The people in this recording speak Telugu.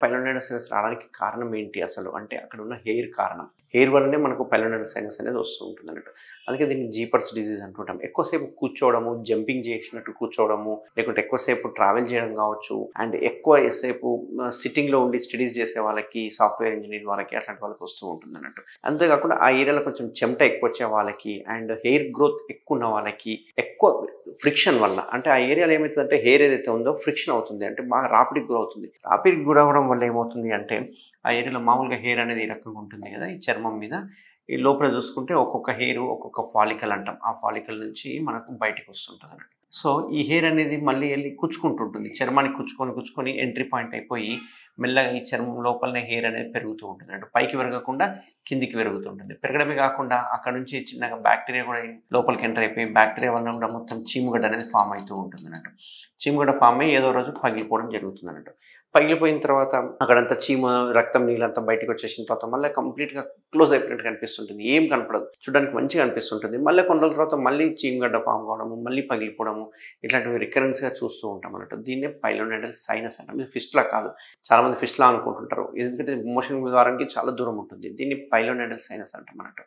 పైలోనైడల్ సైనస్ రావడానికి కారణం ఏంటి అసలు? అంటే అక్కడున్న హెయిర్ కారణం. హెయిర్ వల్లనే మనకు పైలోనైడల్ సైనస్ అనేది వస్తూ ఉంటుందన్నట్టు. అందుకే దీన్ని జీపర్స్ డిసీజ్ అంటుంటాం. ఎక్కువసేపు కూర్చోవడము, జంపింగ్ చేసినట్టు కూర్చోవడము, లేకుంటే ఎక్కువసేపు ట్రావెల్ చేయడం కావచ్చు, అండ్ ఎక్కువ సేపు సిట్టింగ్‌లో ఉండి స్టడీస్ చేసే వాళ్ళకి, సాఫ్ట్‌వేర్ ఇంజినీర్ వాళ్ళకి అట్లాంటి వాళ్ళకి వస్తూ ఉంటుందన్నట్టు. అంతేకాకుండా ఆ ఏరియాలో కొంచెం చెమట ఎక్కువొచ్చే వాళ్ళకి, అండ్ హెయిర్ గ్రోత్ ఎక్కువున్న వాళ్ళకి, ఎక్కువ ఫ్రిక్షన్ వల్ల అంటే ఆ ఏరియాలో ఏమైతుందంటే హెయిర్ ఏదైతే ఉందో ఫ్రిక్షన్ అవుతుంది. అంటే బాగా రాపిడ్‌గా గురవుతుంది. రాపిడ్‌గా గురవ్వడం వల్ల ఏమవుతుంది అంటే, ఆ ఏరియాలో మామూలుగా హెయిర్ అనేది ఈ రకంగా ఉంటుంది కదా! ఈ చర్మం మీద. ఈ లోపల చూసుకుంటే ఒక్కొక్క హెయిరు ఒక్కొక్క ఫాలికల్ అంటాం. ఆ ఫాలికల్ నుంచి మనకు బయటికి వస్తుంటదన్నట్టు. సో, ఈ హెయిర్ అనేది మళ్ళీ ఎళ్లి కుచ్చుకుంటుంటుంది. చర్మానికి కుచ్చుకొని ఎంట్రీ పాయింట్ అయిపోయి మెల్లగా ఈ చర్మం లోపలనే హెయిర్ అనేది పెరుగుతూ ఉంటుంది. అంటే పైకి పెరగకుండా కిందికి పెరుగుతూ ఉంటుంది. పెరగడమే కాకుండా అక్కడ నుంచి చిన్నగా బాక్టీరియా కూడా లోపలికి ఎంటర్ అయిపోయి బాక్టీరియా వలన కూడా మొత్తం చీముగడ్డ అనేది ఫార్మ్ అయితూ ఉంటుందన్నట్టు. చీముగడ్డ ఫార్మ్ అయ్యి ఏదో రోజు పగిలిపోవడం జరుగుతుందన్నట్టు. పగిలిపోయిన తర్వాత అక్కడంతా చీమ, రక్తం నీళ్ళంతా బయటకొచ్చేసిన తర్వాత మళ్ళీ కంప్లీట్‌గా క్లోజ్ అయిపోయినట్టు కనిపిస్తుంటుంది. ఏం కనపడదు. చూడడానికి మంచిగా అనిపిస్తుంటుంది. మళ్ళీ కొన్ని రోజుల తర్వాత మళ్ళీ చీమగడ్డ ఫార్మ్ కావడము, మళ్ళీ పగిలిపోవడము ఇట్లాంటివి రికరెన్స్‌గా చూస్తూ ఉంటాం అన్నట్టు. దీన్నే పైలోనైడల్ సైనస్ అంటాం. ఇది ఫిస్టులా కాదు. చాలామంది ఫిస్టులా అనుకుంటుంటారు. ఎందుకంటే మోషన్ ద్వారానికి చాలా దూరం ఉంటుంది. దీన్ని పైలోనైడల్ సైనస్ అంటాం అన్నట్టు.